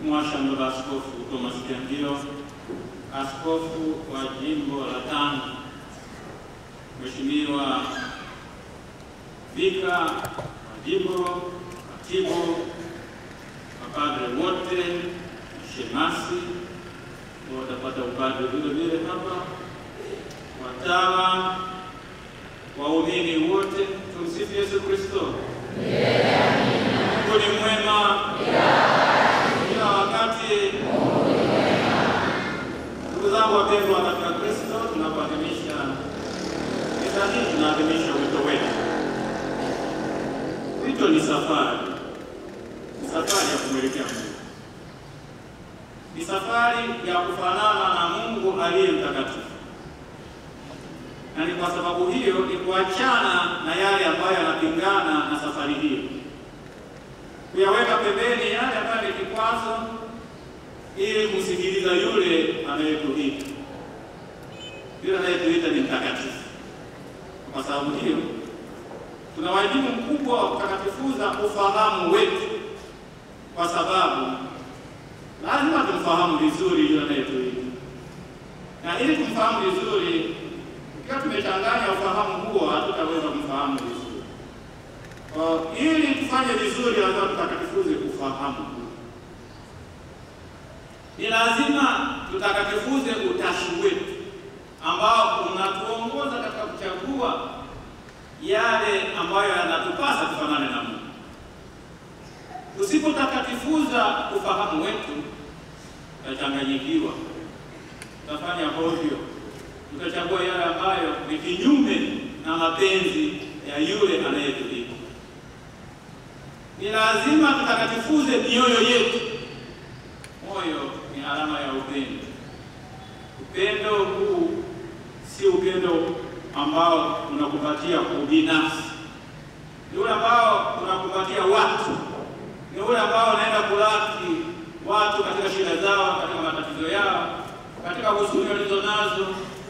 Mwashamu wa Askofu Thomas Kiangio, askofu wa jimbo la Tanga, Mheshimiwa Vika wa jimbo, katibu, mapadre wote, shemasi watapata upadre vile vile hapa, watawa, waumini wote. Tumsifu Yesu Kristo. Mungu ni mwema kila wakati. Ndugu zangu wapendwa katika Kristo, tunapoadhimisha misa hii, tunaadhimisha wito wetu. Wito ni safari, ni safari ya kumwelekea Mungu, ni safari ya kufanana na Mungu aliye mtakatifu. Na ni kwa sababu hiyo ni kuachana na yale ambayo yanapingana na safari hiyo, kuyaweka pembeni yale ambayo ni kikwazo, ili kusikiliza yule anayetuita. Yule anayetuita ni mtakatifu. Kwa sababu hiyo tuna wajibu mkubwa wa kutakatifuza ufahamu wetu, kwa sababu lazima tumfahamu vizuri yule anayetuita. Na ili kumfahamu vizuri, ikiwa tumechanganya ufahamu huo, hatutaweza kumfahamu vizuri. Ili tufanye vizuri, lazima tutakatifuze ufahamu huo. Ni lazima tutakatifuze utashi wetu ambao unatuongoza katika kuchagua yale ambayo yanatupasa tufanane na Mungu. Tusipotakatifuza ufahamu wetu, tutachanganyikiwa, tutafanya hovyo, tutachagua yale ambayo ni kinyume na mapenzi ya yule anayetuita. Ni lazima tutakatifuze mioyo yetu. Moyo ni alama ya upendo. Upendo huu si upendo ambao unakupatia ubinafsi, ni ule ambao unakupatia watu, ni ule ambao unaenda kulaki watu katika shida zao, katika matatizo yao, katika huzuni walizonazo,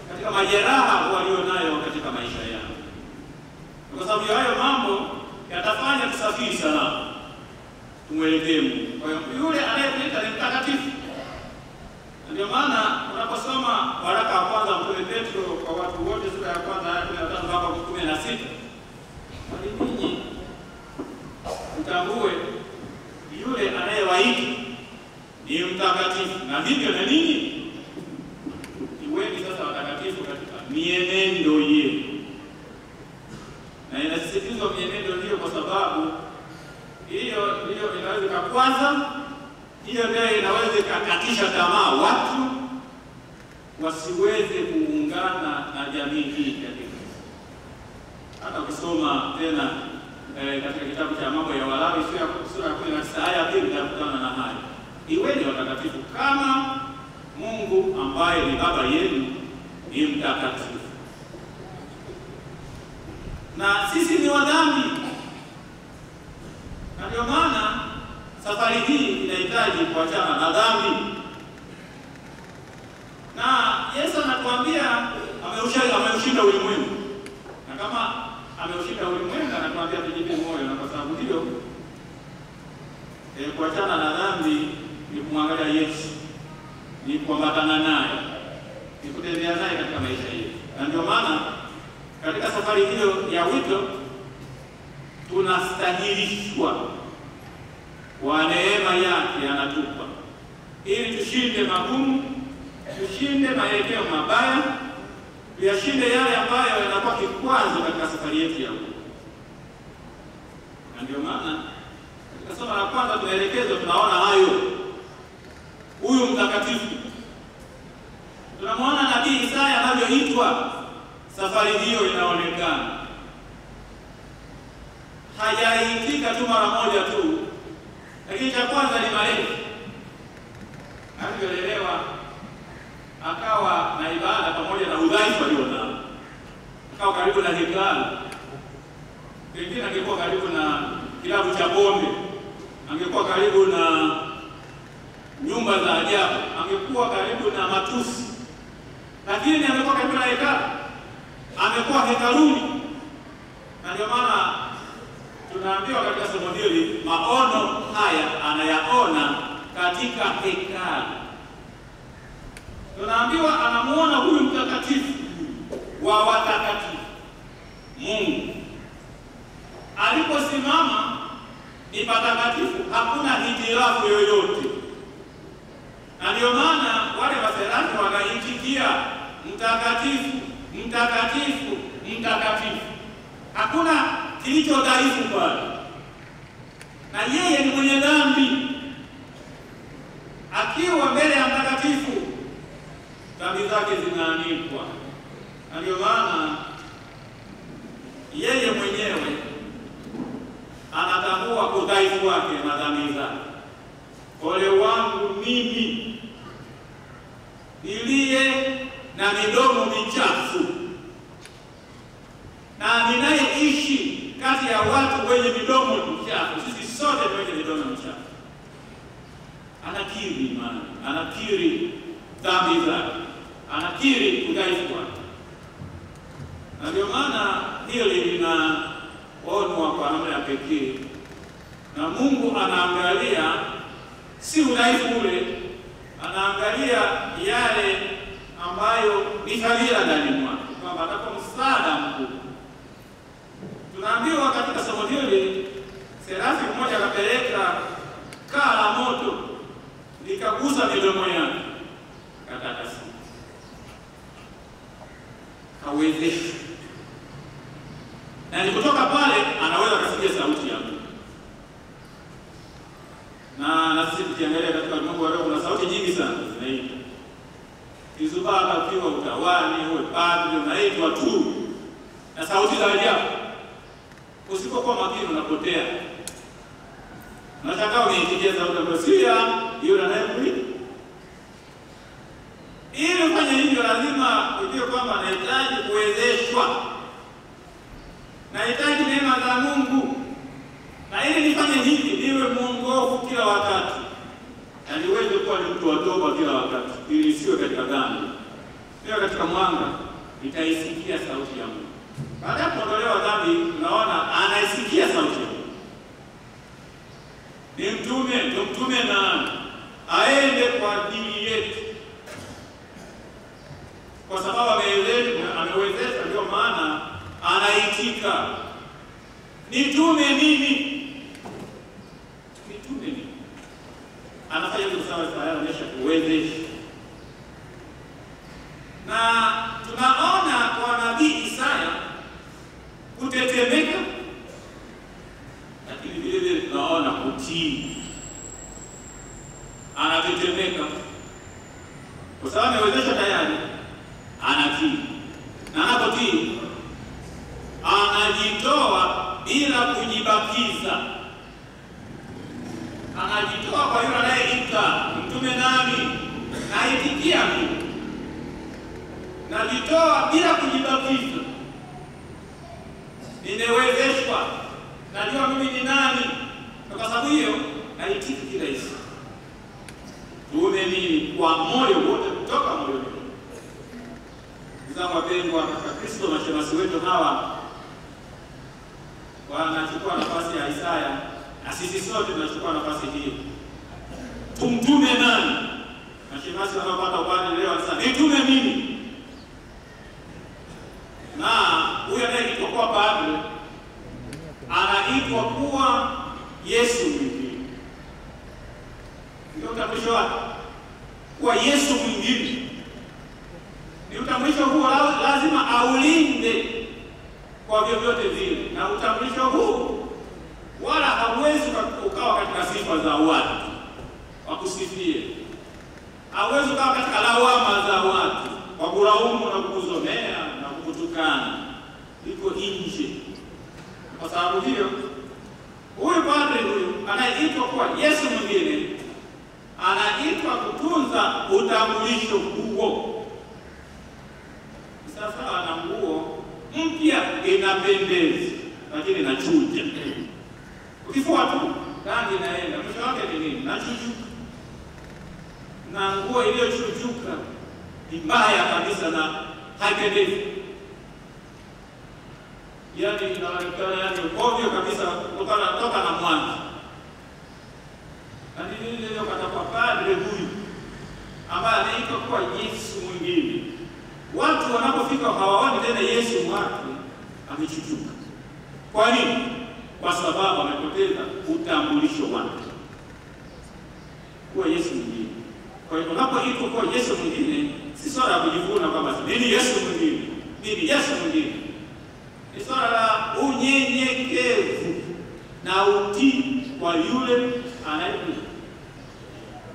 katika majeraha walionayo katika maisha yao. Kwa sababu hayo mambo yatafanya tusafiri salama, tumwelekee Mungu. Kwa hiyo yule anayetuita ni mtakatifu. Ndio maana unaposoma waraka wa kwanza Mtume Petro kwa watu wote, sura ya kwanza aya 15 mpaka 16, bali ninyi mtambue yule anayewaita ni mtakatifu, na hivyo na ninyi iweni sasa watakatifu katika mienendo yenu. Na inasisitizwa mienendo hiyo kwa sababu hiyo inaweza kukwaza, hiyo ndio inaweza kukatisha tamaa watu wasiweze kuungana na jamii hii katika. Hata kusoma tena katika kitabu cha Mambo ya Walawi sura ya 19 aya 2 tutakutana na haya. Iweni watakatifu kama Mungu ambaye ni Baba yenu ni mtakatifu. Na sisi ni wadhambi. Na ndio maana safari hii inahitaji kuachana na dhambi. Na Yesu anatuambia ameushinda ulimwengu. Na kama ameushinda ulimwengu, anatuambia tujipe moyo. Na kwa sababu hiyo kuachana na dhambi ni kumwangalia Yesu, ni kuambatana naye, ni kutembea naye katika maisha yetu. Na ndio maana katika safari hiyo ya wito tunastahilishwa kwa neema yake anatupa, ili tushinde magumu, tushinde maelekeo mabaya, tuyashinde yale ambayo yanakuwa kikwazo katika safari yetu ya wito. Na ndio maana katika somo la kwanza tunaelekezwa, tunaona hayo. Huyu mtakatifu tunamwona nabii Isaya anavyoitwa. Safari hiyo inaonekana hajaitika tu mara moja tu, lakini cha kwanza ni marefu. Alielewa, akawa na ibada pamoja na udhaifu alionao, akawa karibu na hekalu. Pengine angekuwa karibu na kilabu cha pombe, angekuwa karibu na nyumba za ajabu, angekuwa karibu na matusi, lakini amekuwa karibu na hekalu, amekuwa hekaluni. Na ndio maana tunaambiwa katika somo hili maono haya anayaona katika hekalu. Tunaambiwa anamuona huyu mtakatifu wa watakatifu Mungu. Aliposimama ni patakatifu, hakuna hitilafu yoyote. Na ndio maana wale waserafi wanaitikia mtakatifu, mtakatifu, mtakatifu. Hakuna kilicho dhaifu pale. Na yeye ni mwenye dhambi. Akiwa mbele ya mtakatifu, dhambi zake zinaanikwa. Na ndio maana yeye mwenyewe anatambua udhaifu wake na dhambi zake. Ole wangu mimi niliye na midomo michafu na ninayeishi kati ya watu wenye midomo michafu. Sisi sote wenye midomo michafu. Anakiri imani, anakiri dhambi zake, anakiri udhaifu wake. Na ndio maana hili linaonwa kwa namna ya pekee. Na Mungu anaangalia si udhaifu ule, anaangalia yale ambayo ni fadhila ndani mwake, kwamba atakuwa msaada mkubwa. Tunaambiwa katika somo hili, serafi mmoja akapeleka kaa la moto likagusa midomo yake, katakasi, kawezesha. Na kutoka pale anaweza kusikia sauti ya Mungu. Na sisi tukiangalia katika ulimwengu wa leo kuna sauti nyingi sana zinaitwa. Kizubaka ukiwa utawani, uwe padri, unaitwa tu na sauti za ajabu. Usipokuwa makini unapotea. Unataka unaitikia sauti ya Sia, hiyo anayekuita. Ili ufanye hivyo lazima ujue kwamba nahitaji kuwezeshwa. Nahitaji neema za Mungu. Na ili nifanye hivi niwe mwongofu kila wakati. Na niweze kuwa ni mtu wa toba kila wakati. Ili isiwe katika dhambi. Niwe katika mwanga, nitaisikia sauti ya Mungu. Baada ya kuondolewa dhambi, tunaona anaisikia sauti ya Mungu. Ni mtume nani? Aende kwa ajili yetu. Kwa sababu amewezesha, ndio maana anaitika. Nitume mimi. Nitume mimi. Anafanya kitu sawa sawa, anaonyesha kuwezesha. Na tunaona kwa nabii Isaya kutetemeka, lakini vile vile tunaona kutii. Anatetemeka kwa sababu amewezesha tayari, anatii. Na anapotii anajitoa bila kujibakiza. Anajitoa kwa yule anayeita. Mtume nani? Naitikia mimi. Najitoa bila kujibakiza. Nimewezeshwa. Najua mimi ni nani. Kwa sababu hiyo naitika kila hisi. Tuone mimi kwa moyo wote, kutoka moyoni. Ndugu wapendwa katika Kristo, mashemasi wetu hawa wanachukua nafasi ya Isaya, na sisi sote tunachukua nafasi hii. Tumtume nani? Mashemasi wanapata upande leo wanasema nitume mimi. Na huyu anayeitwa kuwa padre anaitwa kuwa Yesu mwingine. Ndio utambulisho wake, kuwa Yesu mwingine. Ni utambulisho huo lazima aulinde kwa vyovyote vile. Na utambulisho huu wala hauwezi ukawa katika sifa za watu wakusifie. Hauwezi ukawa katika lawama za watu wakulaumu na kukuzomea na kukutukana. Iko nje. Kwa sababu hiyo huyu padre huyu anaitwa kuwa Yesu mwingine, anaitwa kutunza utambulisho huo. Sasa ana nguo mpya inapendeza, lakini inachuja. Ukifua tu rangi inaenda, mwisho wake ni nini? Nachujuka. Na nguo iliyochujuka ni mbaya kabisa na haipendezi. Yaani inaonekana ovyo kabisa kutoka na mwanzo. Na nini leo katakuwa wanapoteza utambulisho wake kuwa Yesu mwingine. Kwa hiyo unapoitwa kuwa Yesu mwingine, si swala la kujivuna kwamba mimi Yesu mwingine, mimi Yesu mwingine. Ni swala la unyenyekevu na utii kwa yule anayekuja.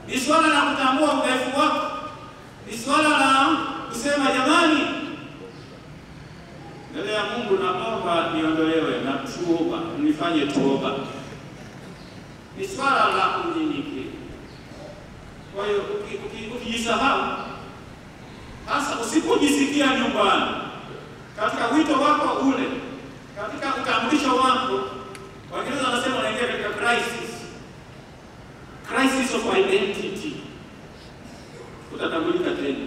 Ni swala la kutambua udhaifu wako. Ni swala la kusema jamani, mbele ya Mungu naomba niondolewe na tuoba, nifanye toba. Ni swala la unyenyekevu. Kwa hiyo ukijisahau, hasa usipojisikia nyumbani katika wito wako ule, katika utambulisho wako, Waingereza wanasema unaingia katika crisis of identity, utatambulika tena.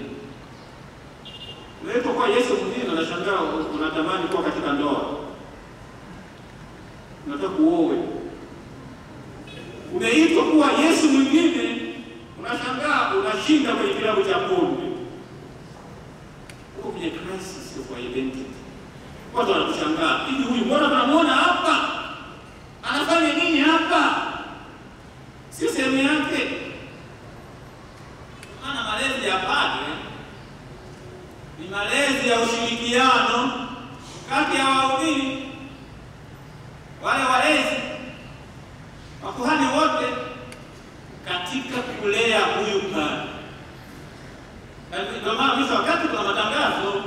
Unaitwa kwa Yesu mwingine, unashangaa unatamani kuwa katika ndoa, unataka kuoe. Umeitwa kuwa Yesu mwingine, unashangaa unashinda kwenye kilabu cha pombe. Uko kwenye crisis of identity. Watu wanakushangaa, hivi huyu mbona tunamuona hapa? Anafanya nini hapa? Si sehemu yake. Maana malezi ya padre ni malezi ya ushirikiano kati ya waumini, wale walezi, makuhani wote, katika kulea huyu padre. Na ndio maana mwisho wakati kuna matangazo,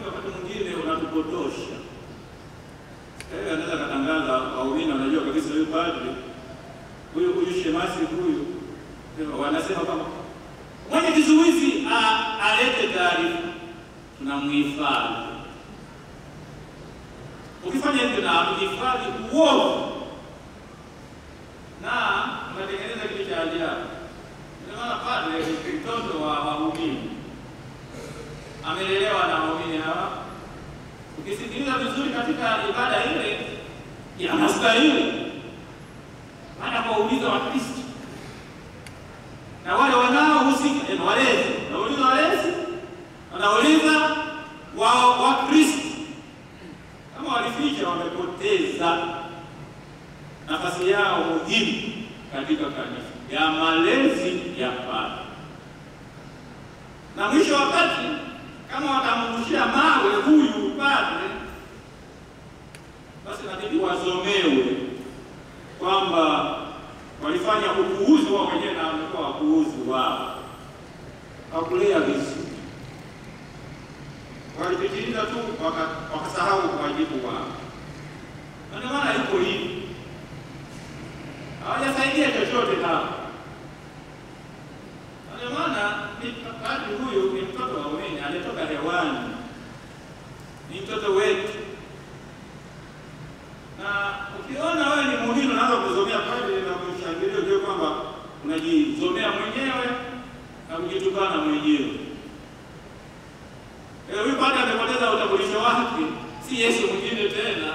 wakati mwingine unatupotosha. Anaweza katangaza waumini wanajua kabisa huyu padre, huyu shemasi huyu, wanasema kwamba mwenye kizuizi alete taarifa, tunamhifadhi. Ukifanya hivyo na mhifadhi uovu, na unatengeneza kitu cha ajabu. Ndio maana padre mtoto wa waumini amelelewa na waumini hawa. Ukisikiliza vizuri katika ibada ile, inastahili baada kuuliza Wakristo na wale wanaohusika, walezi, nauliza walezi, wanauliza Wakristo. Kama walificha, wamepoteza nafasi yao muhimu katika kanisa ya malezi ya padre. Na mwisho wakati, kama watamrushia mawe huyu padre, basi inabidi wazomewe kwamba walifanya upuuzi wao wenyewe na wamekuwa wapuuzi wao. Hawakulea vizuri. Walipitiliza tu wakasahau wajibu wao. Ndio maana iko hivi. Hawajasaidia chochote nao. Ndio maana padre huyu ni mtoto wa waumini, alitoka hewani. Ni mtoto wetu. Na ukiona wewe ni muumini unaanza kuzomea padre na kumshangilia, ujue kwamba unajizomea mwenyewe na kujitukana mwenyewe. Huyu padre amepoteza utambulisho wake, si Yesu mwingine tena.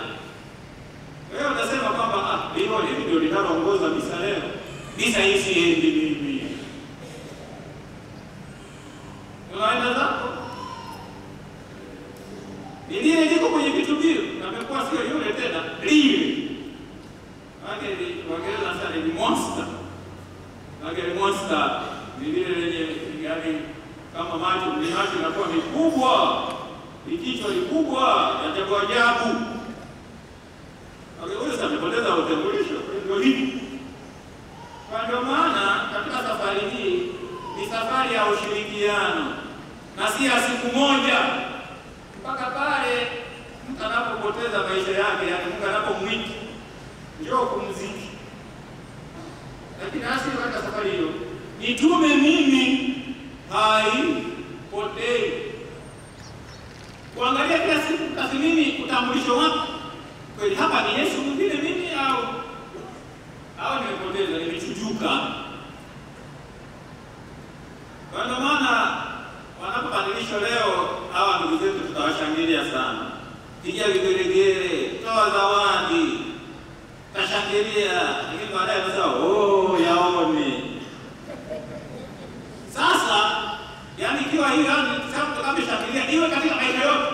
Wewe unasema kwamba hilo ndio linaloongoza misa leo. Misa hii siendi mimi. Unaenda zako. Ndiye liko kwenye kitubio, na amekuwa sio yule tena, lile. Waingereza sana ni monster. Ni monster ni lile lenye yani kama macho inakuwa mikubwa, kichwa kikubwa, ajabu ajabu. Huyo sasa amepoteza utambulisho, ndio hivi. Kwa ndio maana katika safari hii ni safari ya ushirikiano na si ya siku moja, mpaka pale mtu anapopoteza maisha yake, yani Mungu anapomwita njoo kumziki. Lakini asili katika safari hiyo, nitume mimi haipotei. Kuangalia kila siku tathmini utambulisho wako. Kweli hapa ni Yesu mwingine mimi au nimepoteza, nimechujuka. Kwa ndio maana wanapobadilisha leo hawa ndugu zetu tutawashangilia sana. Piga vigelegele, toa zawadi, tashangilia, lakini baadaye wanasema yaone. Sasa yani ikiwa hiyo sababu kama shangilia iwe katika maisha yote.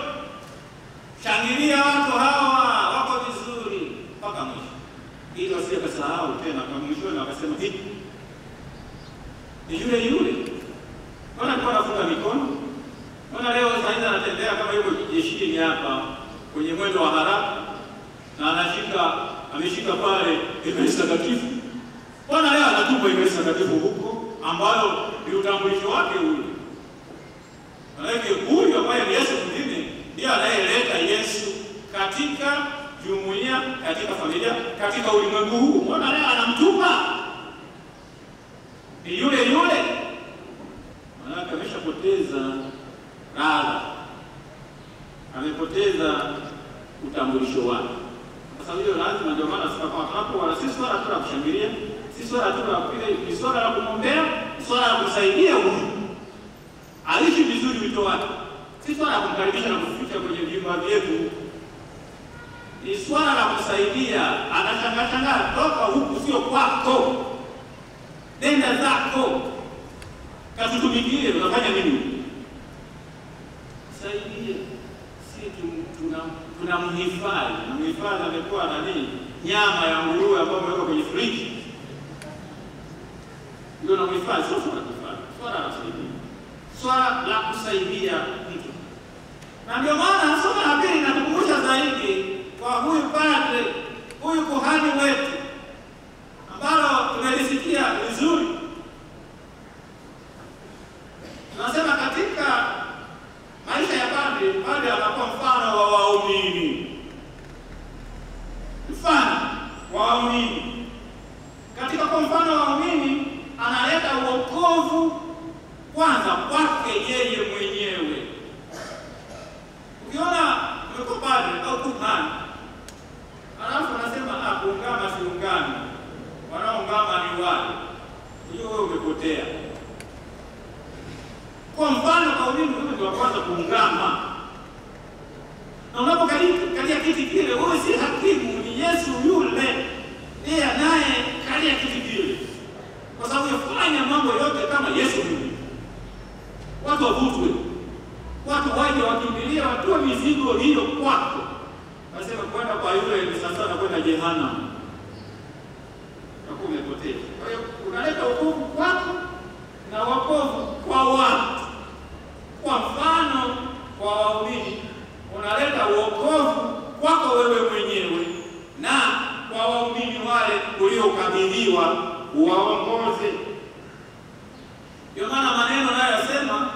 Shangilia watu hawa wako vizuri. wanasema ni yule yule. Mbona alikuwa anafunga mikono? Mbona leo sasa anatembea kama yuko jeshini hapa kwenye mwendo wa haraka na ameshika pale Ekaristi Takatifu? Mbona leo anatupa Ekaristi Takatifu huko ambayo ni utambulisho wake ule? Maana huyu ambaye ni Yesu mwingine ndiye anayeleta Yesu katika jumuiya, katika familia, katika ulimwengu huu. Mbona leo anamtupa? Ni yule yule. Maana ameshapoteza radha, amepoteza utambulisho wake. Sasa hiyo lazima, ndio maana sasa kwa hapo si swala tu la kushangilia, si swala tu la kupiga, ni swala la kumwombea, ni swala la kusaidia huyu aliishi vizuri wito wake, si swala la kumkaribisha na kuficha kwenye vyumba vyetu. Ni swala la kusaidia. Anashangaa toka huku, sio kwako, nenda zako katutumikie. Unafanya nini? Saidia. Si tunamhifadhi, na mhifadhi amekuwa nani? Nyama ya nguruwe ambayo imewekwa kwenye friji, ndio na mhifadhi. Sio swala la kuhifadhi, swala la kusaidia, swala la kusaidia mtu. Na ndio maana somo la pili linatukumbusha zaidi kwa huyu padre, huyu kuhani wetu, ambalo tumelisikia vizuri. Tunasema katika maisha ya padre anakuwa mfano wa waumini, mfano wa waumini. Katika kwa mfano wa waumini analeta uokovu kwanza kwake yeye mwenyewe. Ukiona umekuwa padre au kuhani alafu anasema kuungama siungami, wanaoungama ni wale, hiyo wewe umepotea. Kwa mfano kwa ulimi, wewe ndio kwanza kuungama. Na unapokalia kiti kile, wewe si hakimu, ni Yesu yule ndiye naye kalia kiti kile, kwa sababu yafanya mambo yote kama Yesu yule. Watu wavutwe, watu waje wakimbilie, watoe mizigo hiyo kwako. Nasema kwenda kwa yule ni sasa na kwenda jehanamu, utakuwa umepotea. Kwa hiyo unaleta wokovu kwako na wokovu kwa watu. Kwa mfano kwa waumini unaleta wokovu kwako wewe mwenyewe na kwa waumini wale uliokabidhiwa uwaongoze. Ndio maana maneno nayo yasema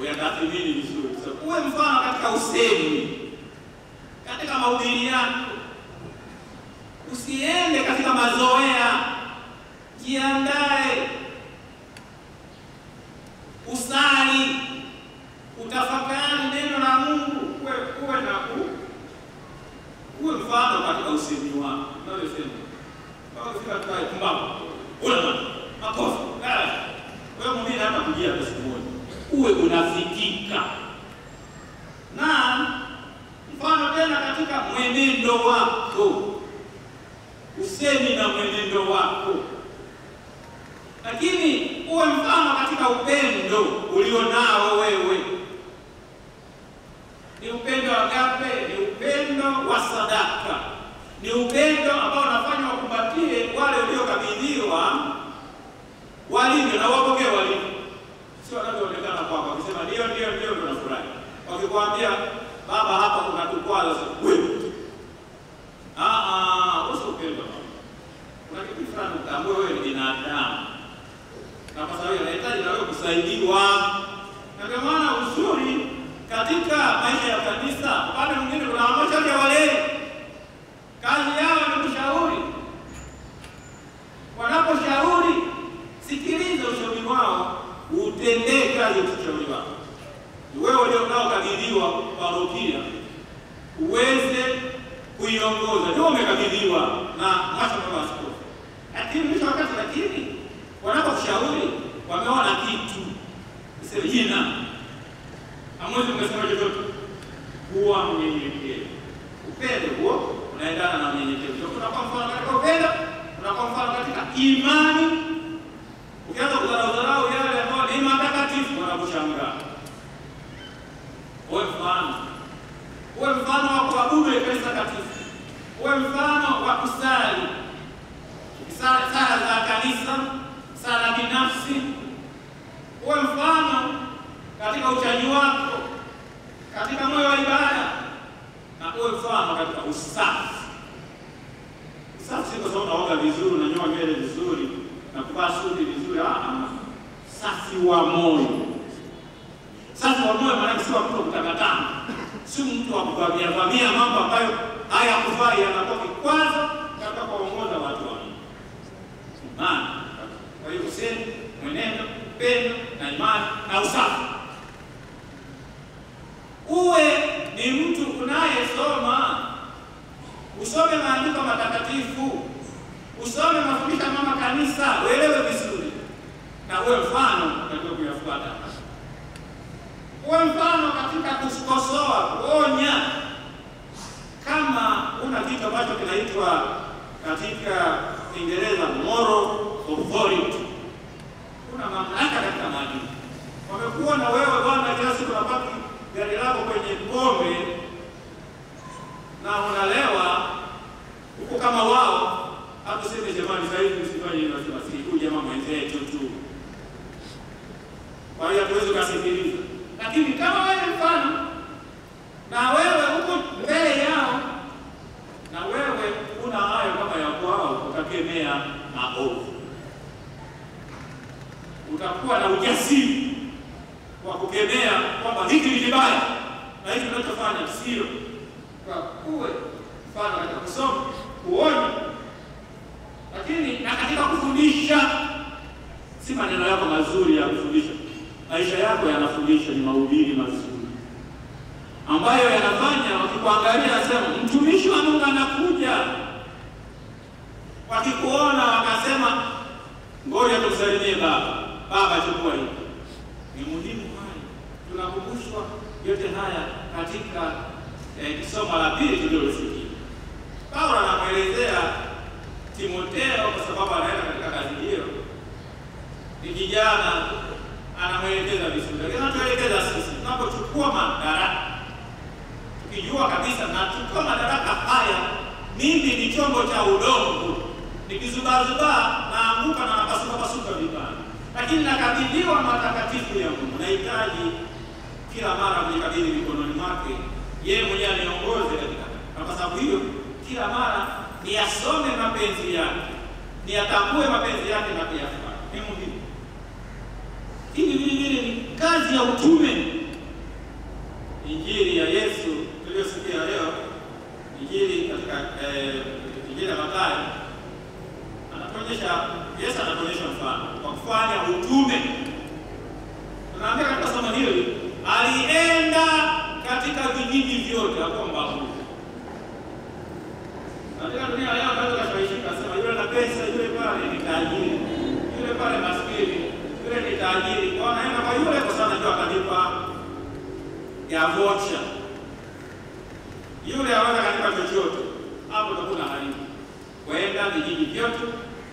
uyatathmini vizuri. Uwe mfano katika usemi, katika mahubiri yako. Usiende katika mazoea. Jiandae, usali, utafakari neno la Mungu, uwe mfano katika usemi wako. Unasema kama kufika tukae kumbapo una makosa wewe mwingine hata kujia basi moja, uwe unafikika. Na mfano tena katika mwenendo wako, usemi na mwenendo wako. Lakini uwe mfano katika upendo ulionao wewe. Ni upendo wa agape, ni upendo wa sadaka, ni upendo ambao unafanya wakumbatie wale uliokabidhiwa walivyo na wapokee walivyo. Sio wanavyoonekana kwako, wakisema ndio tunafurahi. Wakikwambia baba hapa kuna tukwazo, wewe uso upendo. Kuna kitu fulani utambue wewe ni binadamu, na kwa sababu unahitaji na wewe kusaidiwa. Na ndio maana uzuri katika maisha ya kanisa, upande mwingine kuna wamashauri ya walei. Kazi yao ni kushauri. Wanaposhauri, sikiliza ushauri wao, utendee kazi ya ushauri wao. Wewe ulionao kabidhiwa parokia uweze kuiongoza, ndio umekabidhiwa na hata kama askofu. Lakini mwisho wakati wanaposhauri wameona kitu, sema jina hamwezi mkasema chochote. Kuwa mnyenyekevu. Upendo huo unaendana na unyenyekevu. Kuna kwa mfano katika upendo, kuna kwa mfano katika imani. Ukianza kudharau yale ambayo ni matakatifu, wanakushangaa. Uwe mfano wa kuabudu Ekaristi Takatifu. Uwe mfano wa kusali. sala za kanisa, sala binafsi. Uwe mfano katika uchaji wako, katika moyo wa ibada, na uwe mfano katika usafi. Usafi si kwa sababu unaoga vizuri, unanyoa nywele vizuri na kuvaa suti vizuri. Safi wa moyo. Safi wa moyo maana si wa mtu kutakatana, si mtu wa kuvamia mambo ambayo hayakufai, yanatoka kwanza katika kuongoza watu wa Mungu. Imani. Kwa hiyo usemi, mwenendo, pendo na imani na usafi. Uwe ni mtu unayesoma, usome maandiko matakatifu, usome mafundisho ya mama kanisa, uelewe vizuri, na uwe mfano katika kuyafuata. Uwe mfano katika kukosoa, kuonya. Kama una kitu ambacho kinaitwa katika Kiingereza moral authority, una mamlaka katika maadili. Wamekuona wewe bwana, kila siku unapaki gari lako kwenye pombe na unalewa huko kama wao, hatuseme jamani sasa hivi msifanye hivyo, si jamaa mwenzetu tu. Kwa hiyo hatuwezi kusikiliza. Lakini kama wewe mfano na wewe huko mbele yao, na wewe una hayo kama ya kwao, utakemea maovu, utakuwa na ujasiri wa kukemea kwamba hiki ni kibaya na hiki tunachofanya sio. Kwa kuwe mfano katika kusoma, kuonya, lakini na katika kufundisha. Si maneno yako mazuri ya kufundisha, maisha yako yanafundisha. Ni mahubiri mazuri ambayo yanafanya wakikuangalia wasema mtumishi wa Mungu anakuja. Wakikuona wakasema ngoja tusalimie baba chukua hiki. Ni muhimu haya. Tunakumbushwa yote haya katika somo la pili tulilosikia. Paulo anamuelezea Timotheo kwa sababu anaenda katika kazi hiyo. Ni kijana, anamuelekeza vizuri. Lakini anatuelekeza sisi tunapochukua madaraka, tukijua kabisa na chukua madaraka haya, mimi ni chombo cha udongo, nikizubazuba naanguka na napasuka vibaya, lakini nakabidhiwa matakatifu ya Mungu. Nahitaji kila mara kujikabidhi mikononi mwake, yeye mwenyewe aniongoze katika. Na kwa sababu hiyo kila mara niyasome mapenzi yake, niyatambue mapenzi yake na kuyafuata. Ni muhimu. Hili vile ni kazi ya utume. Injili ya Yesu tuliyosikia leo, injili katika injili ya Mathayo, Yesu anatuonyesha mfano wa kufanya utume. Tunaambia katika somo hili, alienda katika vijiji vyote hapo mbavu. Katika dunia leo unaweza kushawishika sema yule na pesa, yule pale ni tajiri, yule pale maskini, yule ni tajiri. Kwa naenda kwa yule kwa sababu anajua atanipa ya vocha. Yule hawezi kanipa chochote. Hapo utakuwa hali. Waenda vijiji vyote,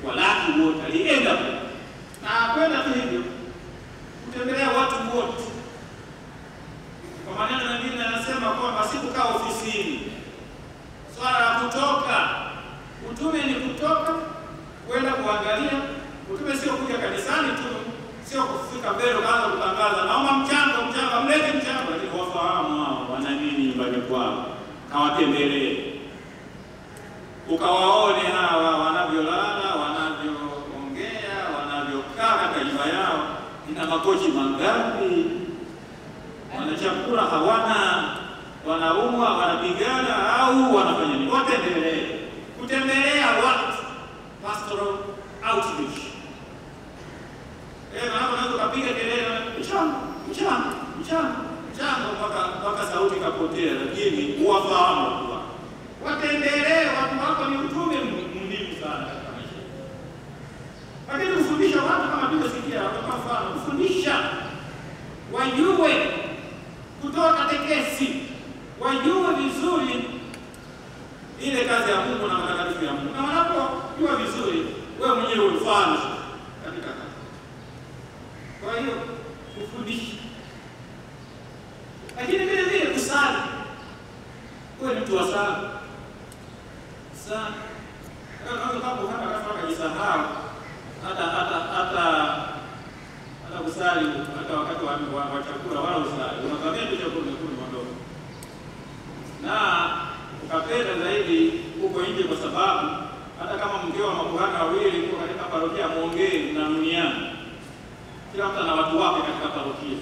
walaki wote. Alienda na kwenda tu hivyo kutembelea watu wote. Kwa maneno mengine anasema kwamba sikukaa ofisini. Swala la kutoka, utume ni kutoka kwenda kuangalia. Utume sio kuja kanisani tu, sio kufika mbele kaanza kutangaza naomba mchango, mlete mchango. Lakini wafahamu hao wana nini nyumbani kwao, kawatembelee, ukawaone hawa wanavyolala, wanavyoongea, wanavyokaa katika nyumba yao. Ina makochi mangapi? Wana chakula hawana? Wanaumwa, wanapigana au wanafanya nini? Watembelee. Kutembelea watu, pastoral outreach. Na hapo unaweza kupiga kelele mchango mpaka sauti kapotea, lakini uwafahamu watu wako. Watembelee watu wako, ni utume muhimu sana katika maisha. Lakini kufundisha watu kama vile sikia, kwa mfano kufundisha wajue, kutoa katekesi, wajue vizuri ile kazi ya Mungu na matakatifu ya Mungu. Na wanapojua vizuri, wewe mwenyewe ufanye katika kazi. Kwa hiyo kufundisha. Lakini vile vile kusali. Wewe ni mtu wa sala. Sala. Unaweza kuhana kama akajisahau hata kusali hata wakati wa chakula wala usali. Unakwambia tu chakula ni mdogo. Na ukapenda zaidi huko nje kwa sababu hata kama mkeo wa makuhani wawili kwa katika parokia muongee na duniani. Kila mtu ana watu wake katika parokia.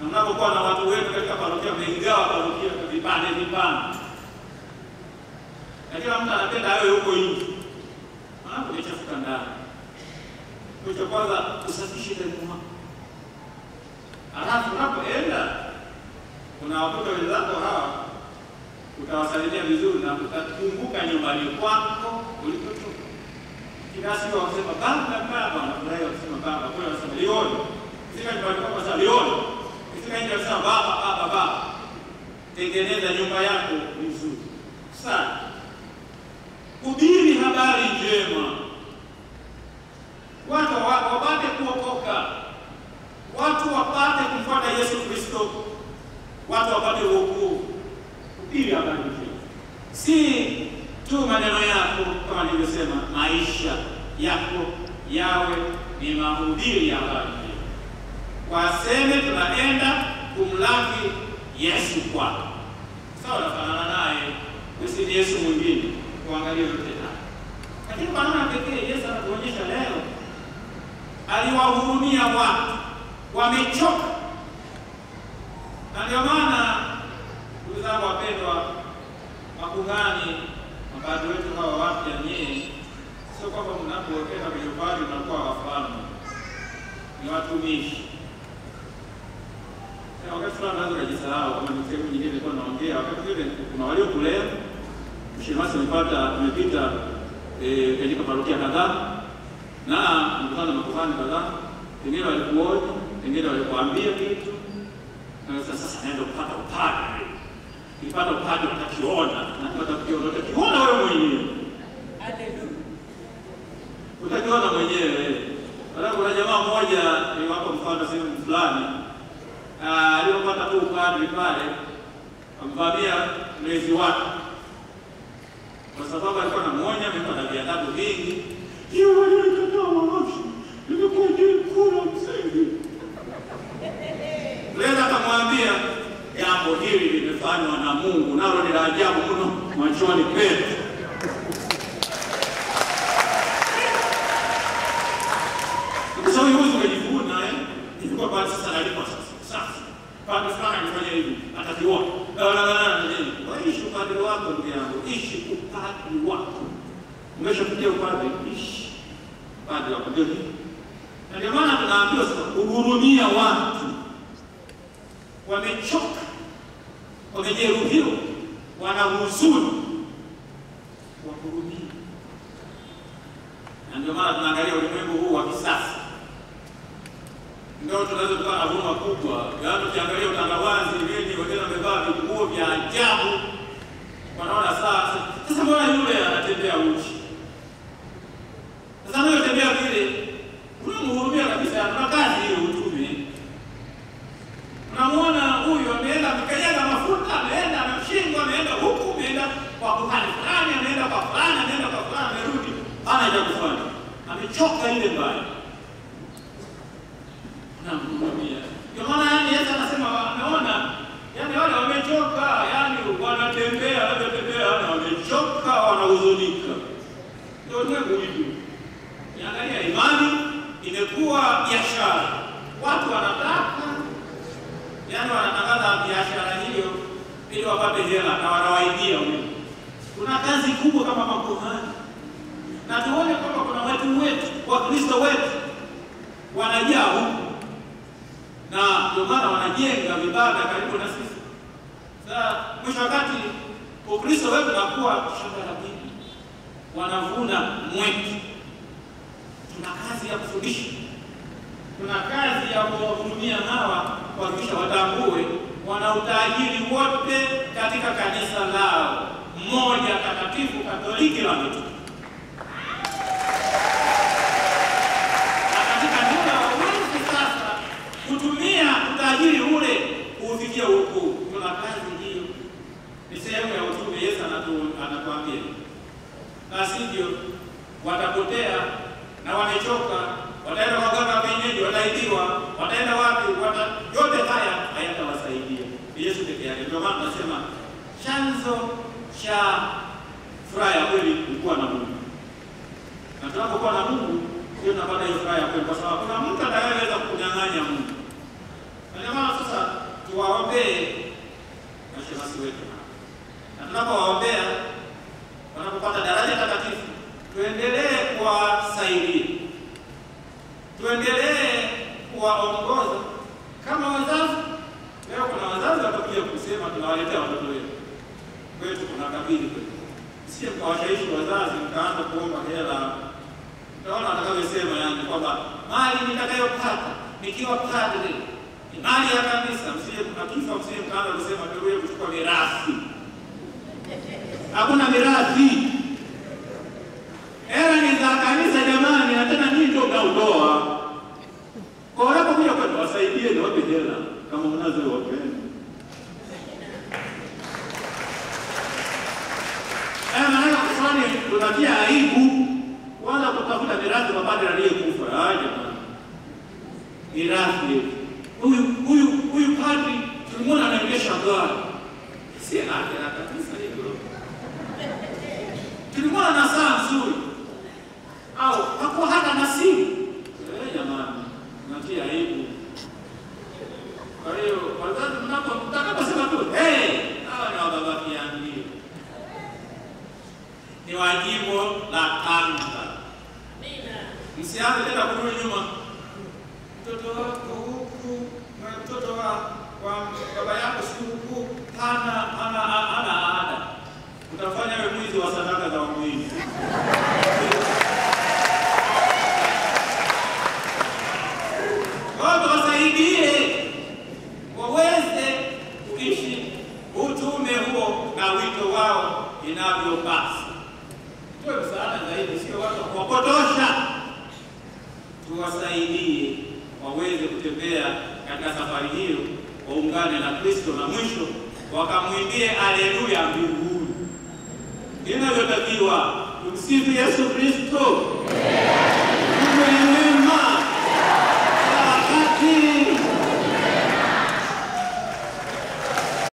Na mnapokuwa na watu wenu katika parokia, mmegawa parokia kwa vipande. Na kila mtu anapenda awe huko nje. Maana umechafuka ndani. Kwa kwanza usafishe ndani mwako. Alafu unapoenda kuna watoto wenzako hawa utawasalimia vizuri na utakumbuka nyumbani kwako ulipotoka. Kila siku wasema baba wanafurahi wakisema baba, kwa wanasema lioni. Sika nyumbani kwako sasa lioni. Sika nje wasema baba. Tengeneza nyumba yako vizuri. Sana. Hubiri habari njema. Watu wapate kuokoka. Watu wapate kumfuata Yesu Kristo. Watu wapate wokovu. Hubiri habari njema. Si tu maneno yako kama nilivyosema, maisha yako yawe ni mahubiri ya habari njema. Waseme tunaenda kumlaki Yesu kwako. Sawa nafanana naye, usi ni Yesu mwingine. Kuangalia yote haya. Lakini kwa namna pekee Yesu anatuonyesha leo aliwahurumia watu wamechoka. Na ndio maana ndugu zangu wapendwa, makuhani, mapadri wetu hawa wapya nyie, sio kwamba mnapowekeza kwenye upadri mnakuwa wafalme. Ni watumishi. Wakati fulani naweza kujisahau kama ni sehemu nyingine nilikuwa naongea, wakati ule kuna waliokulea mshemasi umepita katika parokia kadhaa na mkutano na makuhani kadhaa, wengine walikuonya, wengine walikuambia kitu, na sasa naenda kupata upadre. Ukipata upadre utakiona, na utakiona wewe mwenyewe. Haleluya. Utakiona mwenyewe. Kuna jamaa mmoja niwapo mfano sehemu fulani, alipopata tu upadre pale, amvamia mlezi wake. Kwa sababu alikuwa anamuonya mimi na viadabu vingi. Hiyo walikataa waasi. Nimekuwa kula msingi. Leza akamwambia jambo hili limefanywa na Mungu, nalo ni la ajabu mno machoni petu. Sasa huyu umejivuna nilikuwa kwa sasa nalipa sasa. Pande fulani nifanye hivi, atakiona. Waishi upadre wako ndugu yangu, ishi upadre wako. Umeshafikia upadre, ishi upadre wako. Na ndio maana tunaambiwa sasa kuhurumia watu. Wamechoka, wamejeruhiwa, wana huzuni, wahurumia. Na ndio maana tunaangalia ulimwengu huu wa kisasa. Ndio tunaweza kuwa na huruma kubwa. Yaani ukiangalia utandawazi wengi wengine wamevaa nguo vya ajabu. Wanaona sasa mbona yule anatembea uchi? Sasa yule anatembea vile, unamhurumia kabisa, ana kazi hiyo utume. Unamuona huyu ameenda mkanyaga mafuta, ameenda ameshindwa, ameenda huku, ameenda kwa kuhani fulani, ameenda kwa fulani, ameenda kwa fulani, amerudi. Hana cha kufanya. Amechoka ile mbaya. Namhurumia. Ndio maana Yesu anasema ameona, yani wale wamechoka, yani wanatembea na wamechoka, wanahuzunika. Ndio ndio hivyo. Niangalia imani imekuwa biashara. Watu wanataka, yani wanatangaza biashara hiyo ili wapate hela na wanawaidia wao. Kuna kazi kubwa kama makuhani. Na tuone kwamba kuna watu Wakristo wetu wanajaa huko. Na ndio maana wanajenga vibanda karibu na sisi. Sasa mwisho wakati Ukristo wetu unakuwa shamba la bibi. Wanavuna mwetu. Tuna kazi ya kufundisha. Tuna kazi ya kuwahudumia hawa kuhakikisha watambue wana utajiri wote katika kanisa lao mmoja takatifu Katoliki la mtu. Na katika muda wa wengi sasa kutumia utajiri ule kufikia huko. Tuna kazi hiyo. Ni sehemu ya utume Yesu anatuambia. na sivyo watapotea na wamechoka, wataenda kwa waganga wenyeji, wataibiwa, wataenda wapi, yote haya hayatawasaidia. Yesu pekee yake. Ndio maana tunasema chanzo cha furaha ya kweli ni kuwa na Mungu. Na tunapokuwa na Mungu ndio tunapata hiyo furaha ya kweli, kwa sababu kuna mtu atakayeweza kunyang'anya Mungu. Na ndio maana sasa tuwaombee mashemasi wetu. Na tunapowaombea wanapopata daraja takatifu, tuendelee kuwasaidia, tuendelee kuwaongoza kama wazazi. Leo kuna wazazi watakuja kusema tunawaletea watoto wetu kuna kabili kwetu. Sio mkawashawishi wazazi mkaanza kuomba hela. Utaona atakayosema yani kwamba mali nitakayopata nikiwa padre ni mali ya kanisa. Msije akifa msije mkaanza kusema ndio kuchukua mirathi. Hakuna mirathi. Hela ni za kanisa jamani, na tena nyinyi ndio mnaotoa. Kwa wanapokuja kwetu wasaidie na wape hela kama mnazo wapenda. Maana kufanya tunatia aibu wala kutafuta mirathi kwa padre aliyekufa. Jamani. Mirathi. Huyu padre tulimwona anaendesha gari. Si yake na kanisa hilo. Tulimwona na saa nzuri. Au hapo hata na simu. Jamani, tunatia aibu. Kwa hiyo wazazi mnaposema tu, hawa ni wababaki yangu. Ni wajibu la kwanza. Msianze tena kurudi nyuma. Mtoto wako huku, mtoto wa baba yako si huku, hana ada. Utafanya wewe mwizi wa sadaka za waumini. Watu wasaidie waweze kuishi utume huo na wito wao inavyopasa. Tuwe msaada zaidi, sio watu kuwapotosha. Tuwasaidie waweze kutembea katika safari hiyo, waungane na Kristo, na mwisho wakamwimbie haleluya mbinguni. Inavyotakiwa. Tumsifu Yesu Kristo.